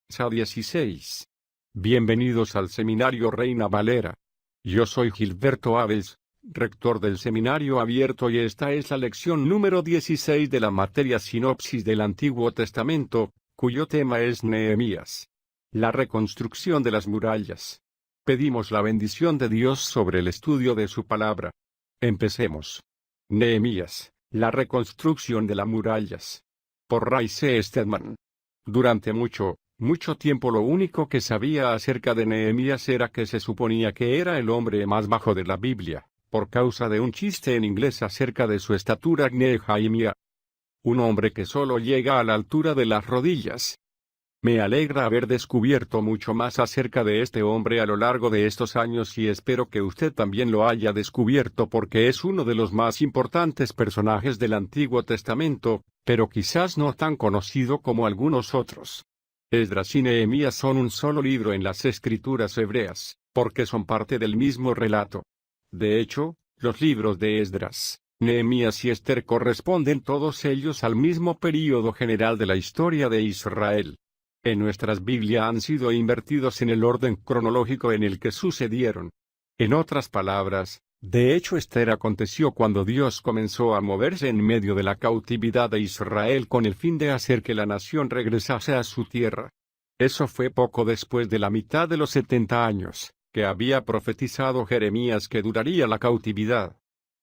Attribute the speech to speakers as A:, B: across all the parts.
A: Sa 16. Bienvenidos al Seminario Reina Valera. Yo soy Gilberto Aves, rector del Seminario Abierto, y esta es la lección número 16 de la materia Sinopsis del Antiguo Testamento, cuyo tema es Nehemías. La reconstrucción de las murallas. Pedimos la bendición de Dios sobre el estudio de su palabra. Empecemos. Nehemías, la reconstrucción de las murallas. Por Ray C. Stedman. Durante mucho tiempo lo único que sabía acerca de Nehemías era que se suponía que era el hombre más bajo de la Biblia, por causa de un chiste en inglés acerca de su estatura Nehemia. Un hombre que solo llega a la altura de las rodillas. Me alegra haber descubierto mucho más acerca de este hombre a lo largo de estos años, y espero que usted también lo haya descubierto, porque es uno de los más importantes personajes del Antiguo Testamento, pero quizás no tan conocido como algunos otros. Esdras y Nehemías son un solo libro en las Escrituras hebreas, porque son parte del mismo relato. De hecho, los libros de Esdras, Nehemías y Esther corresponden todos ellos al mismo período general de la historia de Israel. En nuestras Biblias han sido invertidos en el orden cronológico en el que sucedieron. En otras palabras, de hecho Esther aconteció cuando Dios comenzó a moverse en medio de la cautividad de Israel con el fin de hacer que la nación regresase a su tierra. Eso fue poco después de la mitad de los 70 años, que había profetizado Jeremías que duraría la cautividad.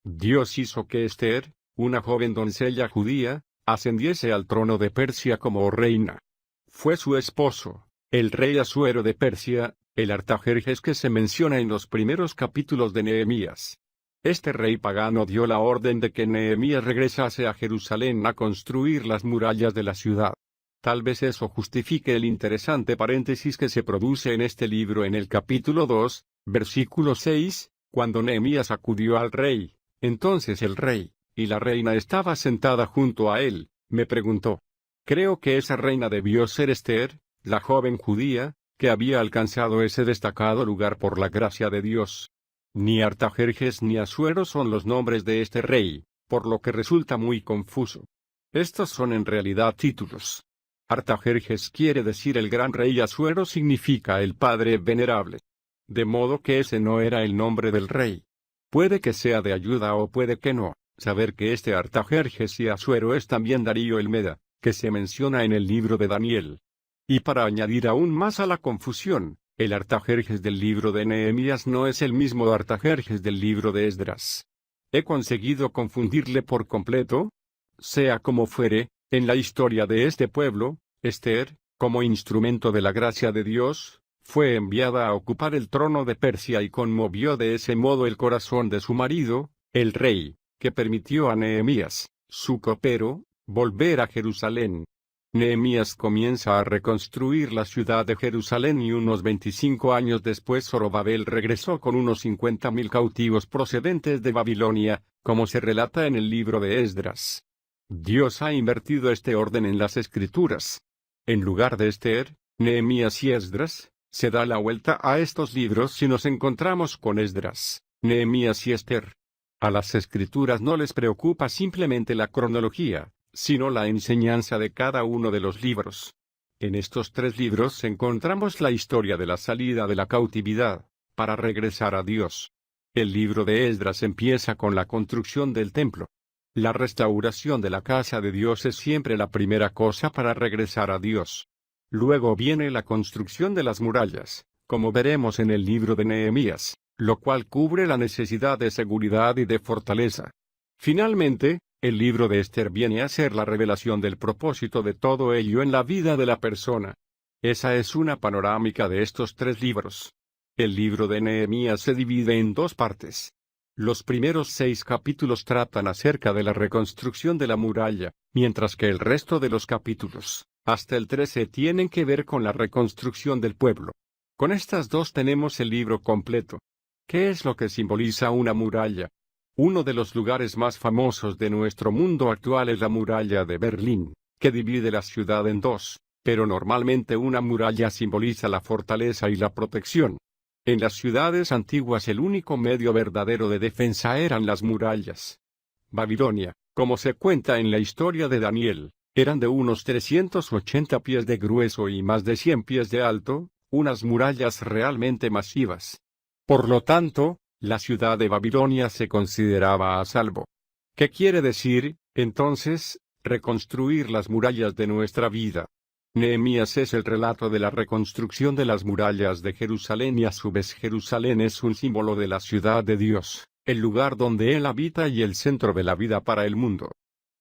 A: Dios hizo que Esther, una joven doncella judía, ascendiese al trono de Persia como reina. Fue su esposo, el rey Asuero de Persia, el Artajerjes que se menciona en los primeros capítulos de Nehemías. Este rey pagano dio la orden de que Nehemías regresase a Jerusalén a construir las murallas de la ciudad. Tal vez eso justifique el interesante paréntesis que se produce en este libro en el capítulo 2, versículo 6, cuando Nehemías acudió al rey. Entonces el rey, y la reina estaba sentada junto a él, me preguntó. Creo que esa reina debió ser Esther, la joven judía, que había alcanzado ese destacado lugar por la gracia de Dios. Ni Artajerjes ni Asuero son los nombres de este rey, por lo que resulta muy confuso. Estos son en realidad títulos. Artajerjes quiere decir el gran rey, Asuero significa el padre venerable. De modo que ese no era el nombre del rey. Puede que sea de ayuda o puede que no, saber que este Artajerjes y Asuero es también Darío el Meda, que se menciona en el libro de Daniel. Y para añadir aún más a la confusión, el Artajerjes del libro de Nehemías no es el mismo Artajerjes del libro de Esdras. ¿He conseguido confundirle por completo? Sea como fuere, en la historia de este pueblo, Esther, como instrumento de la gracia de Dios, fue enviada a ocupar el trono de Persia y conmovió de ese modo el corazón de su marido, el rey, que permitió a Nehemías, su copero, volver a Jerusalén. Nehemías comienza a reconstruir la ciudad de Jerusalén y unos 25 años después Zorobabel regresó con unos 50,000 cautivos procedentes de Babilonia, como se relata en el libro de Esdras. Dios ha invertido este orden en las Escrituras. En lugar de Esther, Nehemías y Esdras, se da la vuelta a estos libros si nos encontramos con Esdras, Nehemías y Esther. A las Escrituras no les preocupa simplemente la cronología, sino la enseñanza de cada uno de los libros. En estos tres libros encontramos la historia de la salida de la cautividad, para regresar a Dios. El libro de Esdras empieza con la construcción del templo. La restauración de la casa de Dios es siempre la primera cosa para regresar a Dios. Luego viene la construcción de las murallas, como veremos en el libro de Nehemías, lo cual cubre la necesidad de seguridad y de fortaleza. Finalmente, el libro de Esther viene a ser la revelación del propósito de todo ello en la vida de la persona. Esa es una panorámica de estos tres libros. El libro de Nehemías se divide en dos partes. Los primeros 6 capítulos tratan acerca de la reconstrucción de la muralla, mientras que el resto de los capítulos, hasta el 13, tienen que ver con la reconstrucción del pueblo. Con estas dos tenemos el libro completo. ¿Qué es lo que simboliza una muralla? Uno de los lugares más famosos de nuestro mundo actual es la muralla de Berlín, que divide la ciudad en dos, pero normalmente una muralla simboliza la fortaleza y la protección. En las ciudades antiguas el único medio verdadero de defensa eran las murallas. Babilonia, como se cuenta en la historia de Daniel, Eran de unos 380 pies de grueso y más de 100 pies de alto, unas murallas realmente masivas. Por lo tanto, la ciudad de Babilonia se consideraba a salvo. ¿Qué quiere decir, entonces, reconstruir las murallas de nuestra vida? Nehemías es el relato de la reconstrucción de las murallas de Jerusalén y a su vez Jerusalén es un símbolo de la ciudad de Dios, el lugar donde Él habita y el centro de la vida para el mundo.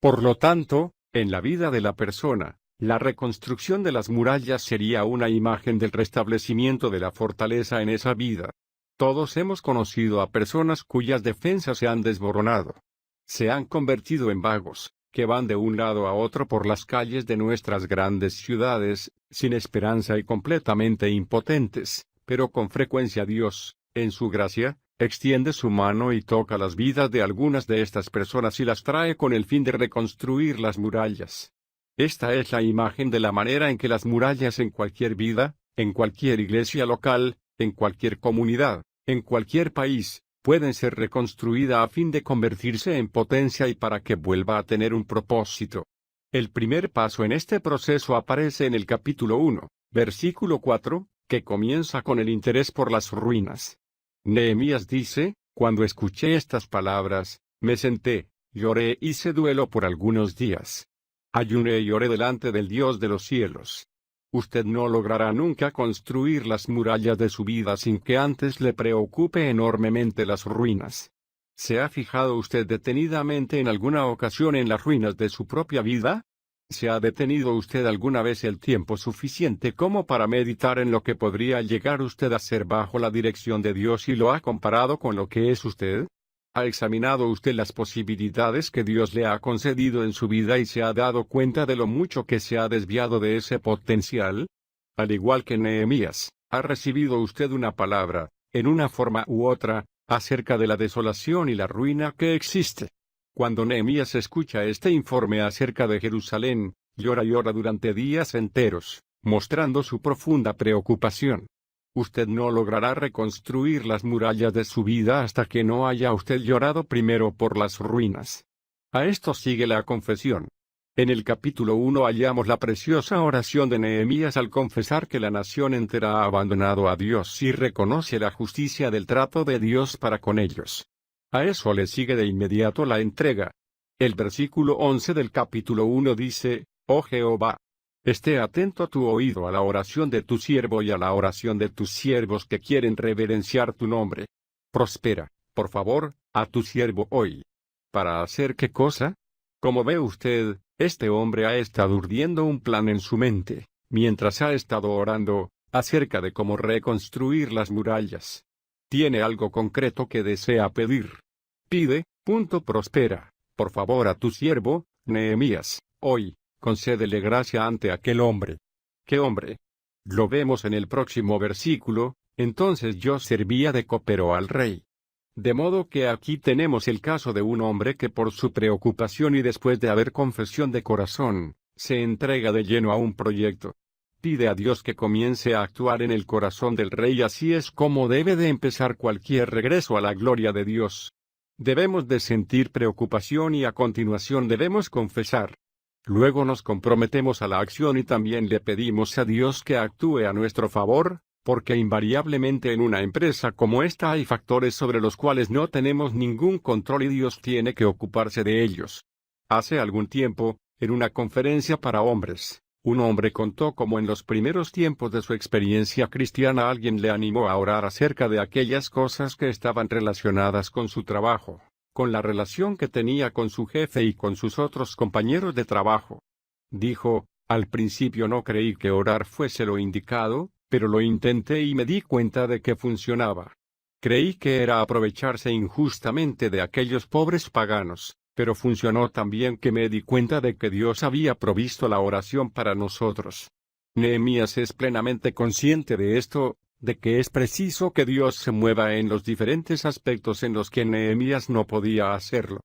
A: Por lo tanto, en la vida de la persona, la reconstrucción de las murallas sería una imagen del restablecimiento de la fortaleza en esa vida. Todos hemos conocido a personas cuyas defensas se han desmoronado. Se han convertido en vagos, que van de un lado a otro por las calles de nuestras grandes ciudades, sin esperanza y completamente impotentes, pero con frecuencia Dios, en su gracia, extiende su mano y toca las vidas de algunas de estas personas y las trae con el fin de reconstruir las murallas. Esta es la imagen de la manera en que las murallas en cualquier vida, en cualquier iglesia local, en cualquier comunidad, en cualquier país, pueden ser reconstruidas a fin de convertirse en potencia y para que vuelva a tener un propósito. El primer paso en este proceso aparece en el capítulo 1, versículo 4, que comienza con el interés por las ruinas. Nehemías dice, cuando escuché estas palabras, me senté, lloré y hice duelo por algunos días. Ayuné y oré delante del Dios de los cielos. Usted no logrará nunca construir las murallas de su vida sin que antes le preocupe enormemente las ruinas. ¿Se ha fijado usted detenidamente en alguna ocasión en las ruinas de su propia vida? ¿Se ha detenido usted alguna vez el tiempo suficiente como para meditar en lo que podría llegar usted a ser bajo la dirección de Dios y lo ha comparado con lo que es usted? ¿Ha examinado usted las posibilidades que Dios le ha concedido en su vida y se ha dado cuenta de lo mucho que se ha desviado de ese potencial? Al igual que Nehemías, ha recibido usted una palabra, en una forma u otra, acerca de la desolación y la ruina que existe. Cuando Nehemías escucha este informe acerca de Jerusalén, llora durante días enteros, mostrando su profunda preocupación. Usted no logrará reconstruir las murallas de su vida hasta que no haya usted llorado primero por las ruinas. A esto sigue la confesión. En el capítulo 1 hallamos la preciosa oración de Nehemías al confesar que la nación entera ha abandonado a Dios y reconoce la justicia del trato de Dios para con ellos. A eso le sigue de inmediato la entrega. El versículo 11 del capítulo 1 dice, «Oh Jehová, esté atento tu oído a la oración de tu siervo y a la oración de tus siervos que quieren reverenciar tu nombre. Prospera, por favor, a tu siervo hoy». ¿Para hacer qué cosa? Como ve usted, este hombre ha estado urdiendo un plan en su mente, mientras ha estado orando, acerca de cómo reconstruir las murallas. Tiene algo concreto que desea pedir. Pide, prospera, por favor a tu siervo, Nehemías, hoy. Concédele gracia ante aquel hombre. ¿Qué hombre? Lo vemos en el próximo versículo, entonces yo servía de copero al rey. De modo que aquí tenemos el caso de un hombre que por su preocupación y después de haber confesión de corazón, se entrega de lleno a un proyecto. Pide a Dios que comience a actuar en el corazón del rey, así es como debe de empezar cualquier regreso a la gloria de Dios. Debemos de sentir preocupación y a continuación debemos confesar. Luego nos comprometemos a la acción y también le pedimos a Dios que actúe a nuestro favor, porque invariablemente en una empresa como esta hay factores sobre los cuales no tenemos ningún control y Dios tiene que ocuparse de ellos. Hace algún tiempo, en una conferencia para hombres, un hombre contó cómo en los primeros tiempos de su experiencia cristiana alguien le animó a orar acerca de aquellas cosas que estaban relacionadas con su trabajo, con la relación que tenía con su jefe y con sus otros compañeros de trabajo. Dijo, al principio no creí que orar fuese lo indicado, pero lo intenté y me di cuenta de que funcionaba. Creí que era aprovecharse injustamente de aquellos pobres paganos, pero funcionó también que me di cuenta de que Dios había provisto la oración para nosotros. Nehemías es plenamente consciente de esto, de que es preciso que Dios se mueva en los diferentes aspectos en los que Nehemías no podía hacerlo.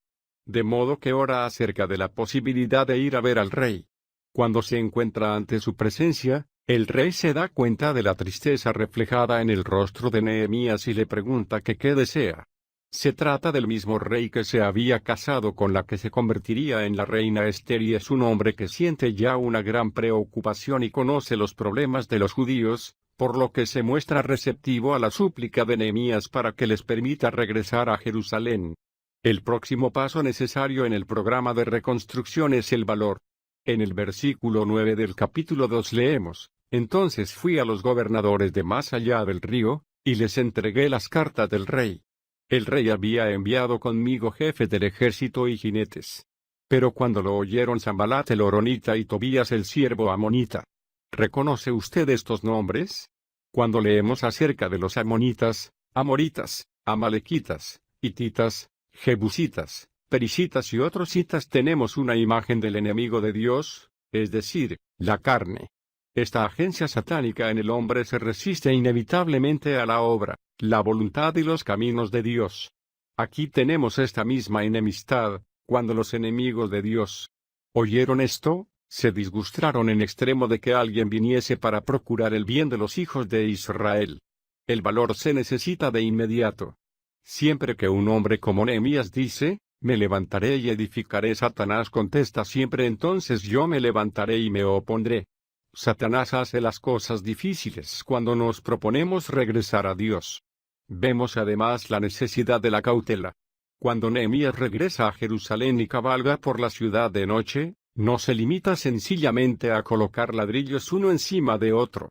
A: De modo que ora acerca de la posibilidad de ir a ver al rey. Cuando se encuentra ante su presencia, el rey se da cuenta de la tristeza reflejada en el rostro de Nehemías y le pregunta que qué desea. Se trata del mismo rey que se había casado con la que se convertiría en la reina Esther y es un hombre que siente ya una gran preocupación y conoce los problemas de los judíos, por lo que se muestra receptivo a la súplica de Nehemías para que les permita regresar a Jerusalén. El próximo paso necesario en el programa de reconstrucción es el valor. En el versículo 9 del capítulo 2 leemos: Entonces fui a los gobernadores de más allá del río, y les entregué las cartas del rey. El rey había enviado conmigo jefes del ejército y jinetes. Pero cuando lo oyeron Sanbalat el horonita y Tobías el siervo amonita. ¿Reconoce usted estos nombres? Cuando leemos acerca de los amonitas, amoritas, amalequitas, hititas, jebusitas, perisitas y otros hitas tenemos una imagen del enemigo de Dios, es decir, la carne. Esta agencia satánica en el hombre se resiste inevitablemente a la obra, la voluntad y los caminos de Dios. Aquí tenemos esta misma enemistad, cuando los enemigos de Dios oyeron esto, se disgustaron en extremo de que alguien viniese para procurar el bien de los hijos de Israel. El valor se necesita de inmediato. Siempre que un hombre como Nehemías dice, me levantaré y edificaré, Satanás contesta siempre, entonces yo me levantaré y me opondré. Satanás hace las cosas difíciles cuando nos proponemos regresar a Dios. Vemos además la necesidad de la cautela. Cuando Nehemías regresa a Jerusalén y cabalga por la ciudad de noche, no se limita sencillamente a colocar ladrillos uno encima de otro.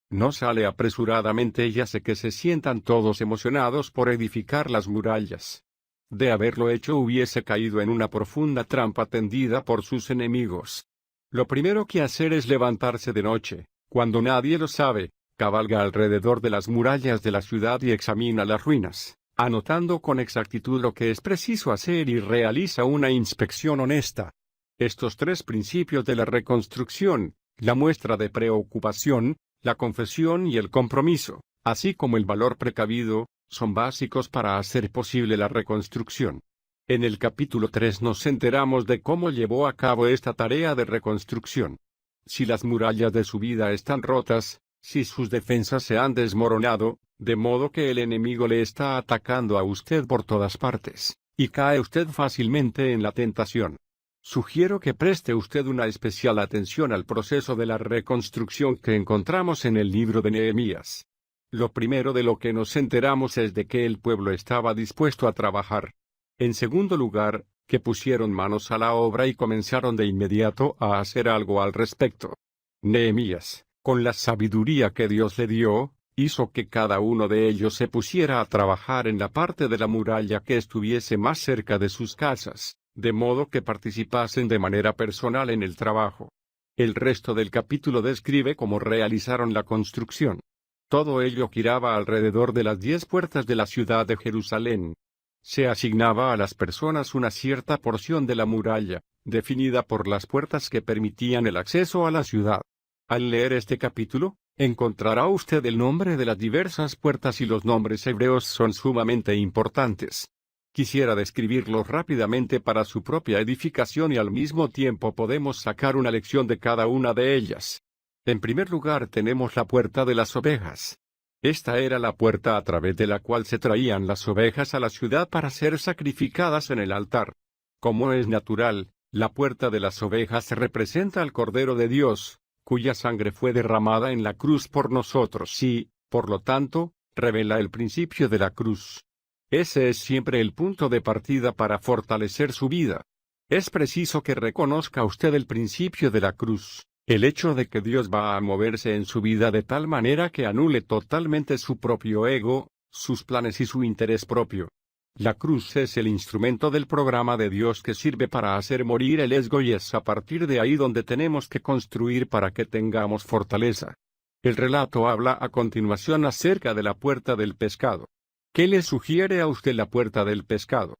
A: No sale apresuradamente y hace que se sientan todos emocionados por edificar las murallas. De haberlo hecho hubiese caído en una profunda trampa tendida por sus enemigos. Lo primero que hacer es levantarse de noche, cuando nadie lo sabe, cabalga alrededor de las murallas de la ciudad y examina las ruinas, anotando con exactitud lo que es preciso hacer y realiza una inspección honesta. Estos tres principios de la reconstrucción, la muestra de preocupación, la confesión y el compromiso, así como el valor precavido, son básicos para hacer posible la reconstrucción. En el capítulo 3 nos enteramos de cómo llevó a cabo esta tarea de reconstrucción. Si las murallas de su vida están rotas, si sus defensas se han desmoronado, de modo que el enemigo le está atacando a usted por todas partes, y cae usted fácilmente en la tentación. Sugiero que preste usted una especial atención al proceso de la reconstrucción que encontramos en el libro de Nehemías. Lo primero de lo que nos enteramos es de que el pueblo estaba dispuesto a trabajar. En segundo lugar, que pusieron manos a la obra y comenzaron de inmediato a hacer algo al respecto. Nehemías, con la sabiduría que Dios le dio, hizo que cada uno de ellos se pusiera a trabajar en la parte de la muralla que estuviese más cerca de sus casas, de modo que participasen de manera personal en el trabajo. El resto del capítulo describe cómo realizaron la construcción. Todo ello giraba alrededor de las 10 puertas de la ciudad de Jerusalén. Se asignaba a las personas una cierta porción de la muralla, definida por las puertas que permitían el acceso a la ciudad. Al leer este capítulo, encontrará usted el nombre de las diversas puertas y los nombres hebreos son sumamente importantes. Quisiera describirlos rápidamente para su propia edificación y al mismo tiempo podemos sacar una lección de cada una de ellas. En primer lugar tenemos la puerta de las ovejas. Esta era la puerta a través de la cual se traían las ovejas a la ciudad para ser sacrificadas en el altar. Como es natural, la puerta de las ovejas representa al Cordero de Dios, cuya sangre fue derramada en la cruz por nosotros y, por lo tanto, revela el principio de la cruz. Ese es siempre el punto de partida para fortalecer su vida. Es preciso que reconozca usted el principio de la cruz. El hecho de que Dios va a moverse en su vida de tal manera que anule totalmente su propio ego, sus planes y su interés propio. La cruz es el instrumento del programa de Dios que sirve para hacer morir el ego y es a partir de ahí donde tenemos que construir para que tengamos fortaleza. El relato habla a continuación acerca de la puerta del pescado. ¿Qué le sugiere a usted la puerta del pescado?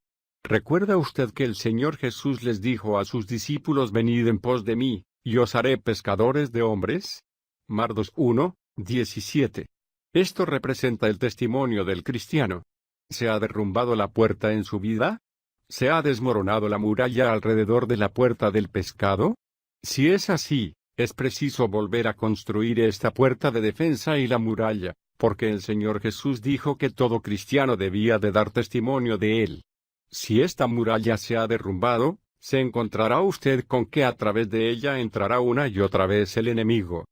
A: ¿Recuerda usted que el Señor Jesús les dijo a sus discípulos: venid en pos de mí, y os haré pescadores de hombres? Marcos 1:17. Esto representa el testimonio del cristiano. ¿Se ha derrumbado la puerta en su vida? ¿Se ha desmoronado la muralla alrededor de la puerta del pescado? Si es así, es preciso volver a construir esta puerta de defensa y la muralla, porque el Señor Jesús dijo que todo cristiano debía de dar testimonio de él. Si esta muralla se ha derrumbado, se encontrará usted con que a través de ella entrará una y otra vez el enemigo.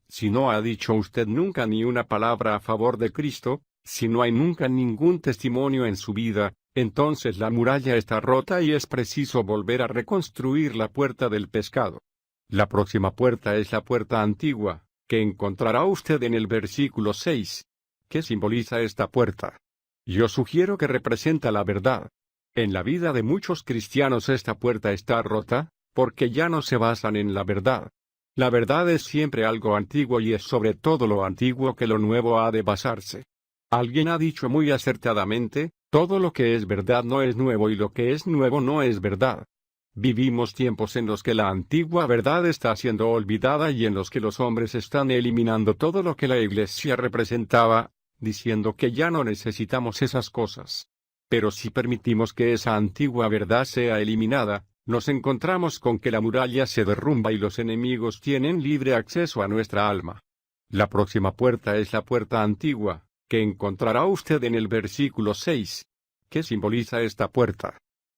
A: Si no ha dicho usted nunca ni una palabra a favor de Cristo, si no hay nunca ningún testimonio en su vida, entonces la muralla está rota y es preciso volver a reconstruir la puerta del pescado. La próxima puerta es la puerta antigua, que encontrará usted en el versículo 6. ¿Qué simboliza esta puerta? Yo sugiero que representa la verdad. En la vida de muchos cristianos esta puerta está rota, porque ya no se basan en la verdad. La verdad es siempre algo antiguo y es sobre todo lo antiguo que lo nuevo ha de basarse. Alguien ha dicho muy acertadamente, todo lo que es verdad no es nuevo y lo que es nuevo no es verdad. Vivimos tiempos en los que la antigua verdad está siendo olvidada y en los que los hombres están eliminando todo lo que la Iglesia representaba, diciendo que ya no necesitamos esas cosas. Pero si permitimos que esa antigua verdad sea eliminada, nos encontramos con que la muralla se derrumba y los enemigos tienen libre acceso a nuestra alma. La próxima puerta es la puerta antigua, que encontrará usted en el versículo 6. ¿Qué simboliza esta puerta?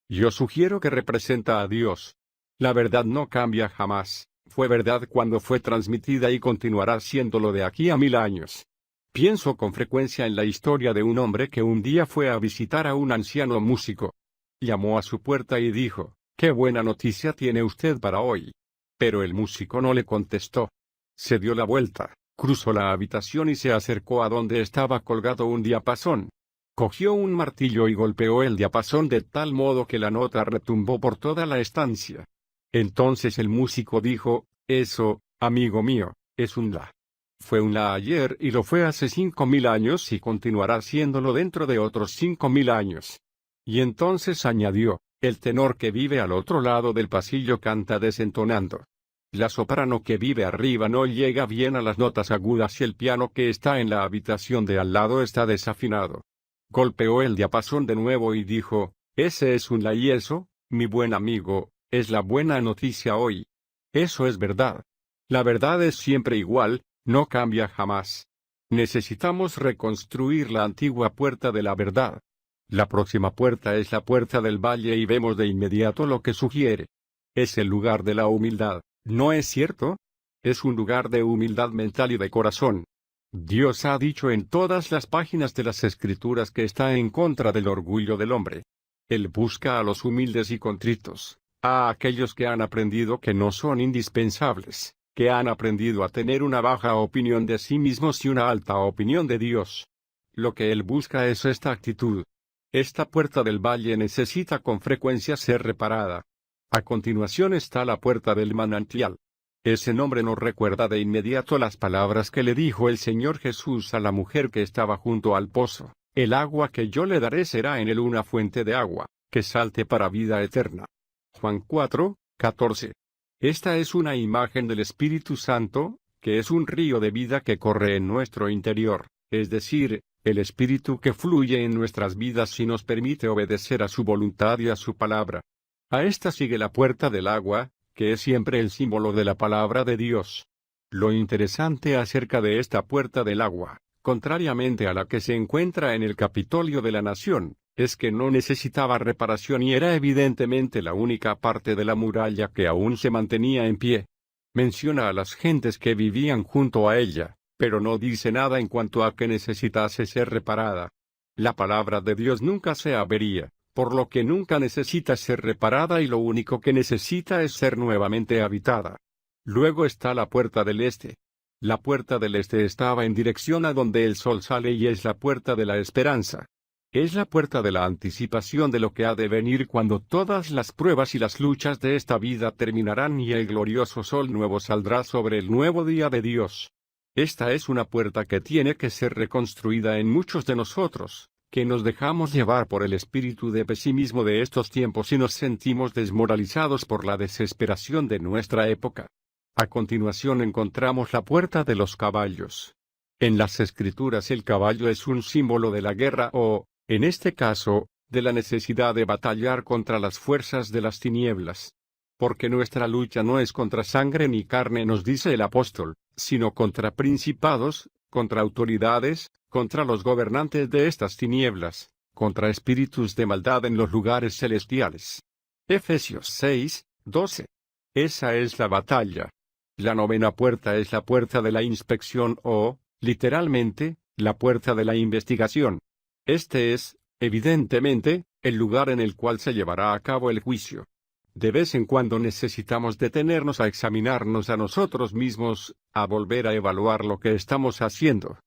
A: Yo sugiero que representa a Dios. La verdad no cambia jamás, fue verdad cuando fue transmitida y continuará siéndolo de aquí a 1000 años. Pienso con frecuencia en la historia de un hombre que un día fue a visitar a un anciano músico. Llamó a su puerta y dijo, «¿Qué buena noticia tiene usted para hoy?» Pero el músico no le contestó. Se dio la vuelta, cruzó la habitación y se acercó a donde estaba colgado un diapasón. Cogió un martillo y golpeó el diapasón de tal modo que la nota retumbó por toda la estancia. Entonces el músico dijo, «Eso, amigo mío, es un la». Fue un la ayer y lo fue hace 5000 años y continuará siéndolo dentro de otros 5000 años. Y entonces añadió, «El tenor que vive al otro lado del pasillo canta desentonando. La soprano que vive arriba no llega bien a las notas agudas y el piano que está en la habitación de al lado está desafinado». Golpeó el diapasón de nuevo y dijo, «Ese es un la y eso, mi buen amigo, es la buena noticia hoy». Eso es verdad. La verdad es siempre igual, no cambia jamás. Necesitamos reconstruir la antigua puerta de la verdad. La próxima puerta es la puerta del valle y vemos de inmediato lo que sugiere. Es el lugar de la humildad, ¿no es cierto? Es un lugar de humildad mental y de corazón. Dios ha dicho en todas las páginas de las Escrituras que está en contra del orgullo del hombre. Él busca a los humildes y contritos, a aquellos que han aprendido que no son indispensables, que han aprendido a tener una baja opinión de sí mismos y una alta opinión de Dios. Lo que Él busca es esta actitud. Esta puerta del valle necesita con frecuencia ser reparada. A continuación está la puerta del manantial. Ese nombre nos recuerda de inmediato las palabras que le dijo el Señor Jesús a la mujer que estaba junto al pozo. El agua que yo le daré será en él una fuente de agua, que salte para vida eterna. Juan 4, 14. Esta es una imagen del Espíritu Santo, que es un río de vida que corre en nuestro interior, es decir, el Espíritu que fluye en nuestras vidas si nos permite obedecer a su voluntad y a su palabra. A esta sigue la puerta del agua, que es siempre el símbolo de la palabra de Dios. Lo interesante acerca de esta puerta del agua, contrariamente a la que se encuentra en el Capitolio de la Nación, es que no necesitaba reparación y era evidentemente la única parte de la muralla que aún se mantenía en pie. Menciona a las gentes que vivían junto a ella, pero no dice nada en cuanto a que necesitase ser reparada. La palabra de Dios nunca se avería, por lo que nunca necesita ser reparada y lo único que necesita es ser nuevamente habitada. Luego está la puerta del este. La puerta del este estaba en dirección a donde el sol sale y es la puerta de la esperanza. Es la puerta de la anticipación de lo que ha de venir cuando todas las pruebas y las luchas de esta vida terminarán y el glorioso sol nuevo saldrá sobre el nuevo día de Dios. Esta es una puerta que tiene que ser reconstruida en muchos de nosotros, que nos dejamos llevar por el espíritu de pesimismo de estos tiempos y nos sentimos desmoralizados por la desesperación de nuestra época. A continuación encontramos la puerta de los caballos. En las Escrituras el caballo es un símbolo de la guerra o, en este caso, de la necesidad de batallar contra las fuerzas de las tinieblas. Porque nuestra lucha no es contra sangre ni carne, nos dice el apóstol, sino contra principados, contra autoridades, contra los gobernantes de estas tinieblas, contra espíritus de maldad en los lugares celestiales. Efesios 6, 12. Esa es la batalla. La novena puerta es la puerta de la inspección o, literalmente, la puerta de la investigación. Este es, evidentemente, el lugar en el cual se llevará a cabo el juicio. De vez en cuando necesitamos detenernos a examinarnos a nosotros mismos, a volver a evaluar lo que estamos haciendo.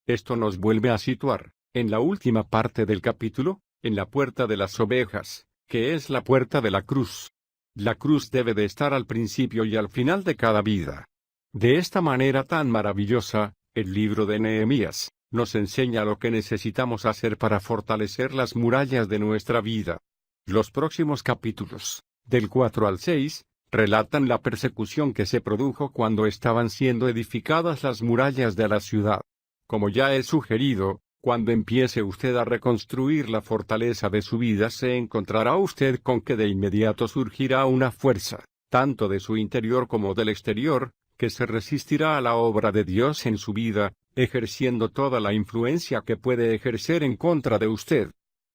A: Esto nos vuelve a situar, en la última parte del capítulo, en la puerta de las ovejas, que es la puerta de la cruz. La cruz debe de estar al principio y al final de cada vida. De esta manera tan maravillosa, el libro de Nehemías nos enseña lo que necesitamos hacer para fortalecer las murallas de nuestra vida. Los próximos capítulos, del 4 al 6, relatan la persecución que se produjo cuando estaban siendo edificadas las murallas de la ciudad. Como ya he sugerido, cuando empiece usted a reconstruir la fortaleza de su vida, se encontrará usted con que de inmediato surgirá una fuerza, tanto de su interior como del exterior, que se resistirá a la obra de Dios en su vida, ejerciendo toda la influencia que puede ejercer en contra de usted.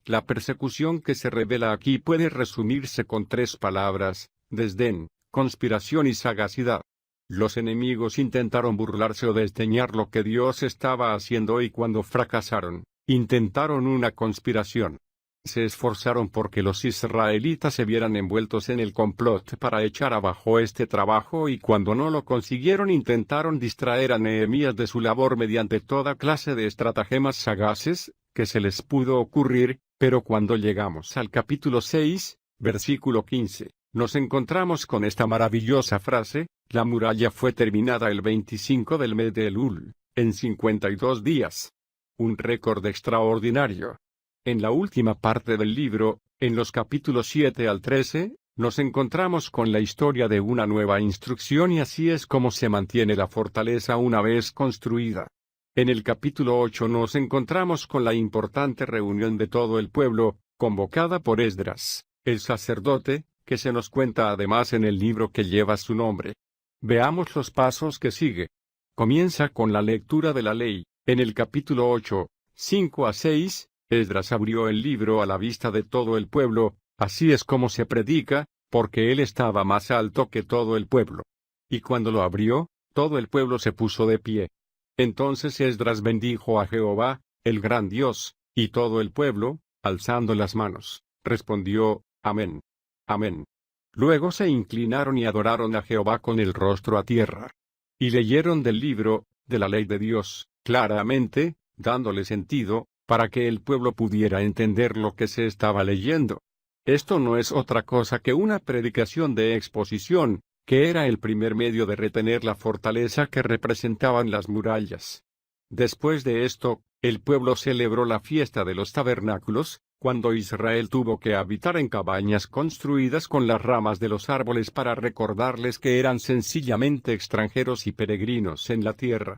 A: La persecución que se revela aquí puede resumirse con 3 palabras: desdén, conspiración y sagacidad. Los enemigos intentaron burlarse o desdeñar lo que Dios estaba haciendo y cuando fracasaron, intentaron una conspiración. Se esforzaron porque los israelitas se vieran envueltos en el complot para echar abajo este trabajo y cuando no lo consiguieron intentaron distraer a Nehemías de su labor mediante toda clase de estratagemas sagaces que se les pudo ocurrir, pero cuando llegamos al capítulo 6, versículo 15, nos encontramos con esta maravillosa frase: la muralla fue terminada el 25 del mes de Elul, en 52 días. Un récord extraordinario. En la última parte del libro, en los capítulos 7 al 13, nos encontramos con la historia de una nueva instrucción y así es como se mantiene la fortaleza una vez construida. En el capítulo 8 nos encontramos con la importante reunión de todo el pueblo, convocada por Esdras, el sacerdote, que se nos cuenta además en el libro que lleva su nombre. Veamos los pasos que sigue. Comienza con la lectura de la ley. En el capítulo 8, 5 a 6, Esdras abrió el libro a la vista de todo el pueblo, así es como se predica, porque él estaba más alto que todo el pueblo. Y cuando lo abrió, todo el pueblo se puso de pie. Entonces Esdras bendijo a Jehová, el gran Dios, y todo el pueblo, alzando las manos, respondió: Amén. Amén. Luego se inclinaron y adoraron a Jehová con el rostro a tierra. Y leyeron del libro, de la ley de Dios, claramente, dándole sentido, para que el pueblo pudiera entender lo que se estaba leyendo. Esto no es otra cosa que una predicación de exposición, que era el primer medio de retener la fortaleza que representaban las murallas. Después de esto, el pueblo celebró la fiesta de los tabernáculos, cuando Israel tuvo que habitar en cabañas construidas con las ramas de los árboles para recordarles que eran sencillamente extranjeros y peregrinos en la tierra.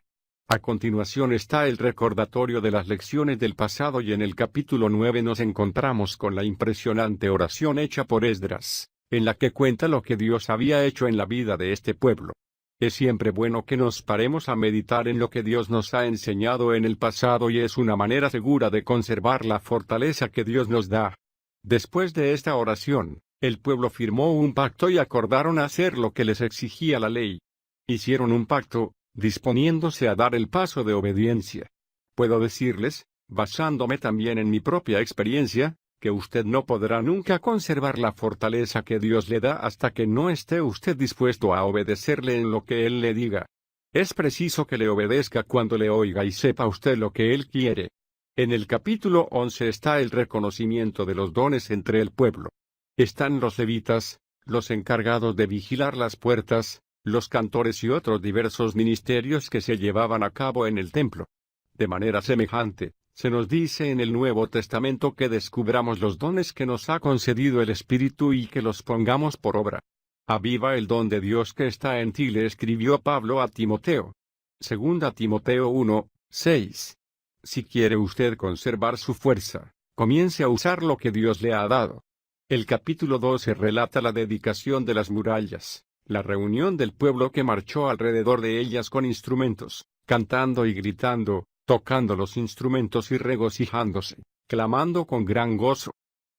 A: A continuación está el recordatorio de las lecciones del pasado y en el capítulo 9 nos encontramos con la impresionante oración hecha por Esdras, en la que cuenta lo que Dios había hecho en la vida de este pueblo. Es siempre bueno que nos paremos a meditar en lo que Dios nos ha enseñado en el pasado y es una manera segura de conservar la fortaleza que Dios nos da. Después de esta oración, el pueblo firmó un pacto y acordaron hacer lo que les exigía la ley. Hicieron un pacto, disponiéndose a dar el paso de obediencia. Puedo decirles, basándome también en mi propia experiencia, que usted no podrá nunca conservar la fortaleza que Dios le da hasta que no esté usted dispuesto a obedecerle en lo que Él le diga. Es preciso que le obedezca cuando le oiga y sepa usted lo que Él quiere. En el capítulo 11 está el reconocimiento de los dones entre el pueblo. Están los levitas, los encargados de vigilar las puertas, los cantores y otros diversos ministerios que se llevaban a cabo en el templo. De manera semejante, se nos dice en el Nuevo Testamento que descubramos los dones que nos ha concedido el Espíritu y que los pongamos por obra. Aviva el don de Dios que está en ti, le escribió Pablo a Timoteo. Segunda Timoteo 1, 6. Si quiere usted conservar su fuerza, comience a usar lo que Dios le ha dado. El capítulo 12 relata la dedicación de las murallas, la reunión del pueblo que marchó alrededor de ellas con instrumentos, cantando y gritando, tocando los instrumentos y regocijándose, clamando con gran gozo.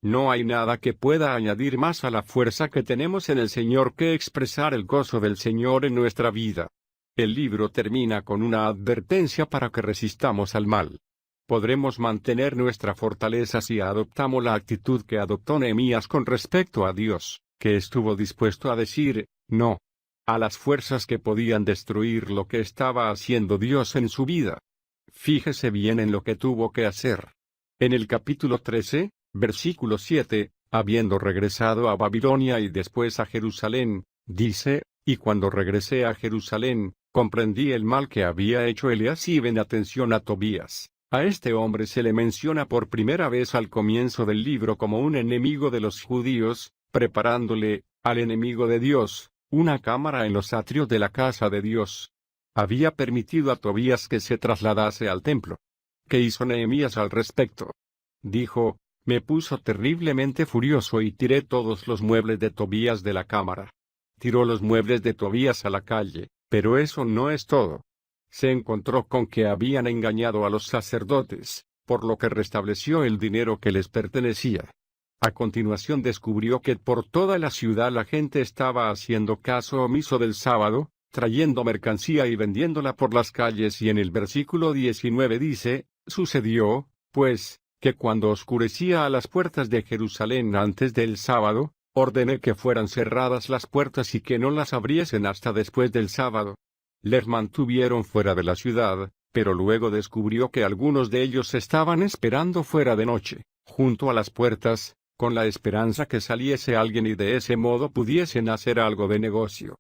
A: No hay nada que pueda añadir más a la fuerza que tenemos en el Señor que expresar el gozo del Señor en nuestra vida. El libro termina con una advertencia para que resistamos al mal. Podremos mantener nuestra fortaleza si adoptamos la actitud que adoptó Nehemías con respecto a Dios, que estuvo dispuesto a decir, no, a las fuerzas que podían destruir lo que estaba haciendo Dios en su vida. Fíjese bien en lo que tuvo que hacer. En el capítulo 13, versículo 7, habiendo regresado a Babilonia y después a Jerusalén, dice, y cuando regresé a Jerusalén, comprendí el mal que había hecho Eliasib en atención a Tobías. A este hombre se le menciona por primera vez al comienzo del libro como un enemigo de los judíos, preparándole, al enemigo de Dios, una cámara en los atrios de la casa de Dios. Había permitido a Tobías que se trasladase al templo. ¿Qué hizo Nehemías al respecto? Dijo, me puso terriblemente furioso y tiré todos los muebles de Tobías de la cámara. Tiró los muebles de Tobías a la calle, pero eso no es todo. Se encontró con que habían engañado a los sacerdotes, por lo que restableció el dinero que les pertenecía. A continuación descubrió que por toda la ciudad la gente estaba haciendo caso omiso del sábado, trayendo mercancía y vendiéndola por las calles, y en el versículo 19 dice, sucedió, pues, que cuando oscurecía a las puertas de Jerusalén antes del sábado, ordené que fueran cerradas las puertas y que no las abriesen hasta después del sábado. Les mantuvieron fuera de la ciudad, pero luego descubrió que algunos de ellos estaban esperando fuera de noche, junto a las puertas, con la esperanza que saliese alguien y de ese modo pudiesen hacer algo de negocio.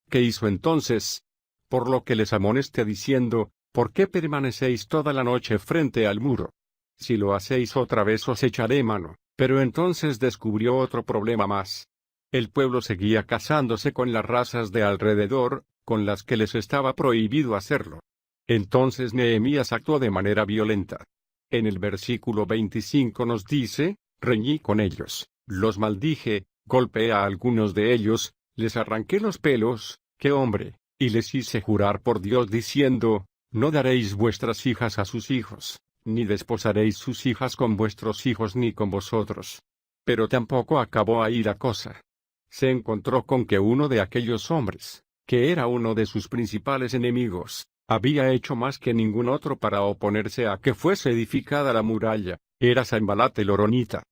A: ¿Qué hizo entonces? Por lo que les amonesté diciendo, ¿por qué permanecéis toda la noche frente al muro? Si lo hacéis otra vez os echaré mano. Pero entonces descubrió otro problema más. El pueblo seguía casándose con las razas de alrededor, con las que les estaba prohibido hacerlo. Entonces Nehemías actuó de manera violenta. En el versículo 25 nos dice, reñí con ellos, los maldije, golpeé a algunos de ellos, les arranqué los pelos, ¡qué hombre! Y les hice jurar por Dios diciendo, no daréis vuestras hijas a sus hijos, ni desposaréis sus hijas con vuestros hijos ni con vosotros. Pero tampoco acabó ahí la cosa. Se encontró con que uno de aquellos hombres, que era uno de sus principales enemigos, había hecho más que ningún otro para oponerse a que fuese edificada la muralla, era Sanbalat el horonita.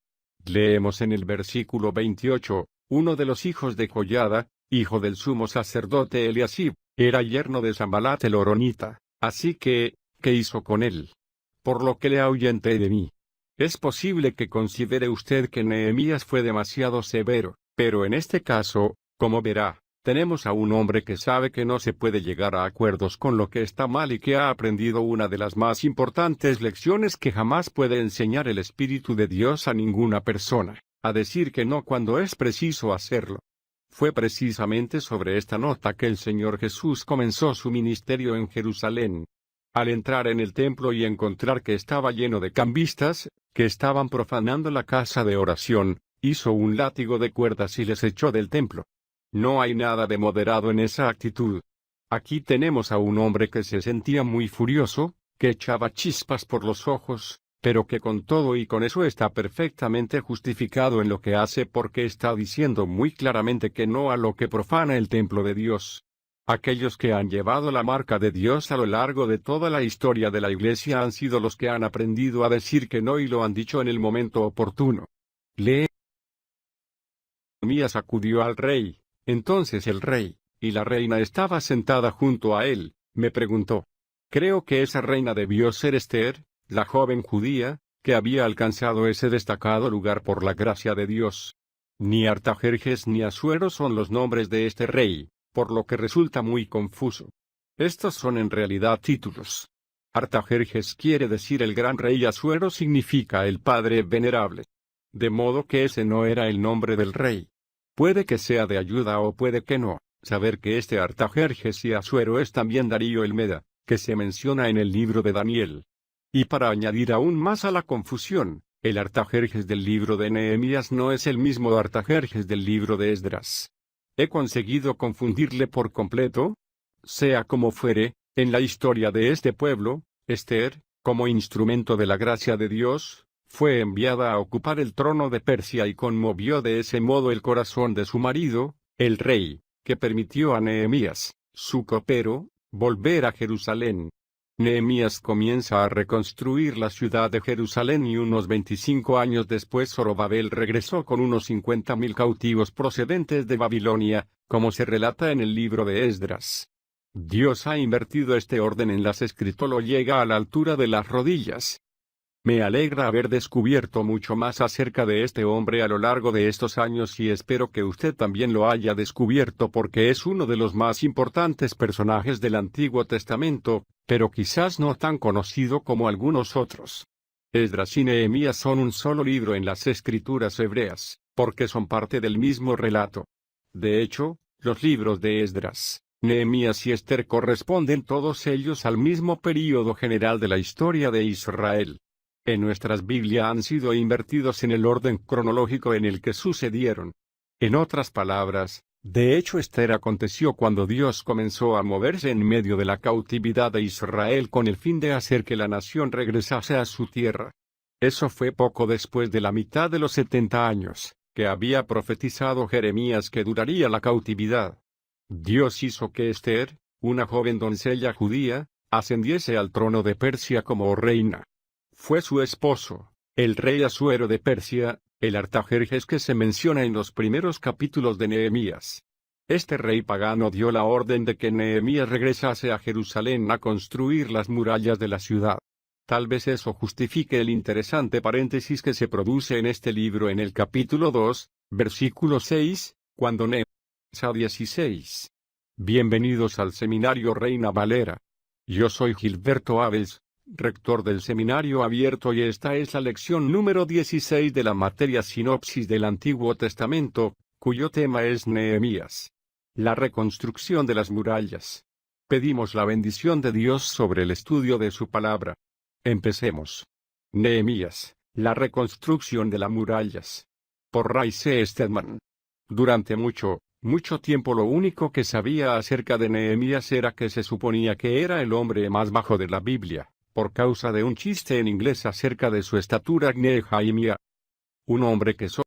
A: Leemos en el versículo 28, uno de los hijos de Joiada, hijo del sumo sacerdote Eliasib, era yerno de Sanbalat el horonita, así que, ¿qué hizo con él? Por lo que le ahuyenté de mí. Es posible que considere usted que Nehemías fue demasiado severo, pero en este caso, como verá, tenemos a un hombre que sabe que no se puede llegar a acuerdos con lo que está mal y que ha aprendido una de las más importantes lecciones que jamás puede enseñar el Espíritu de Dios a ninguna persona, a decir que no cuando es preciso hacerlo. Fue precisamente sobre esta nota que el Señor Jesús comenzó su ministerio en Jerusalén. Al entrar en el templo y encontrar que estaba lleno de cambistas, que estaban profanando la casa de oración, hizo un látigo de cuerdas y les echó del templo. No hay nada de moderado en esa actitud. Aquí tenemos a un hombre que se sentía muy furioso, que echaba chispas por los ojos, pero que con todo y con eso está perfectamente justificado en lo que hace porque está diciendo muy claramente que no a lo que profana el templo de Dios. Aquellos que han llevado la marca de Dios a lo largo de toda la historia de la Iglesia han sido los que han aprendido a decir que no y lo han dicho en el momento oportuno. Nehemías acudió al rey. Entonces el rey, y la reina estaba sentada junto a él, me preguntó. Creo que esa reina debió ser Esther, la joven judía, que había alcanzado ese destacado lugar por la gracia de Dios. Ni Artajerjes ni Asuero son los nombres de este rey, por lo que resulta muy confuso. Estos son en realidad títulos. Artajerjes quiere decir el gran rey y Asuero significa el padre venerable. De modo que ese no era el nombre del rey. Puede que sea de ayuda o puede que no, saber que este Artajerjes y Asuero es también Darío el Meda, que se menciona en el libro de Daniel. Y para añadir aún más a la confusión, el Artajerjes del libro de Nehemías no es el mismo Artajerjes del libro de Esdras. ¿He conseguido confundirle por completo? Sea como fuere, En la historia de este pueblo, Esther, como instrumento de la gracia de Dios, fue enviada a ocupar el trono de Persia y conmovió de ese modo el corazón de su marido, el rey, que permitió a Nehemías, su copero, volver a Jerusalén. Nehemías comienza a reconstruir la ciudad de Jerusalén y unos 25 años después Zorobabel regresó con unos 50.000 cautivos procedentes de Babilonia, como se relata en el libro de Esdras. Dios ha invertido este orden en las escrituras, lo llega a la altura de las rodillas. Me alegra haber descubierto mucho más acerca de este hombre a lo largo de estos años y espero que usted también lo haya descubierto porque es uno de los más importantes personajes del Antiguo Testamento, pero quizás no tan conocido como algunos otros. Esdras y Nehemías son un solo libro en las Escrituras hebreas, porque son parte del mismo relato. De hecho, los libros de Esdras, Nehemías y Esther corresponden todos ellos al mismo período general de la historia de Israel. En nuestras Biblias han sido invertidos en el orden cronológico en el que sucedieron. En otras palabras, de hecho Esther aconteció cuando Dios comenzó a moverse en medio de la cautividad de Israel con el fin de hacer que la nación regresase a su tierra. Eso fue poco después de la mitad de los 70 años, que había profetizado Jeremías que duraría la cautividad. Dios hizo que Esther, una joven doncella judía, ascendiese al trono de Persia como reina. Fue su esposo, el rey Asuero de Persia, el Artajerjes que se menciona en los primeros capítulos de Nehemías. Este rey pagano dio la orden de que Nehemías regresase a Jerusalén a construir las murallas de la ciudad. Tal vez eso justifique el interesante paréntesis que se produce en este libro en el capítulo 2, versículo 6, cuando Nehemías a 16. Bienvenidos al Seminario Reina Valera. Yo soy Gilberto Abels, rector del Seminario Abierto y esta es la lección número 16 de la materia Sinopsis del Antiguo Testamento, cuyo tema es Nehemías. La reconstrucción de las murallas. Pedimos la bendición de Dios sobre el estudio de su palabra. Empecemos. Nehemías, la reconstrucción de las murallas. Por Ray C. Stedman. Durante mucho tiempo lo único que sabía acerca de Nehemías era que se suponía que era el hombre más bajo de la Biblia, por causa de un chiste en inglés acerca de su estatura Nehemia. Un hombre que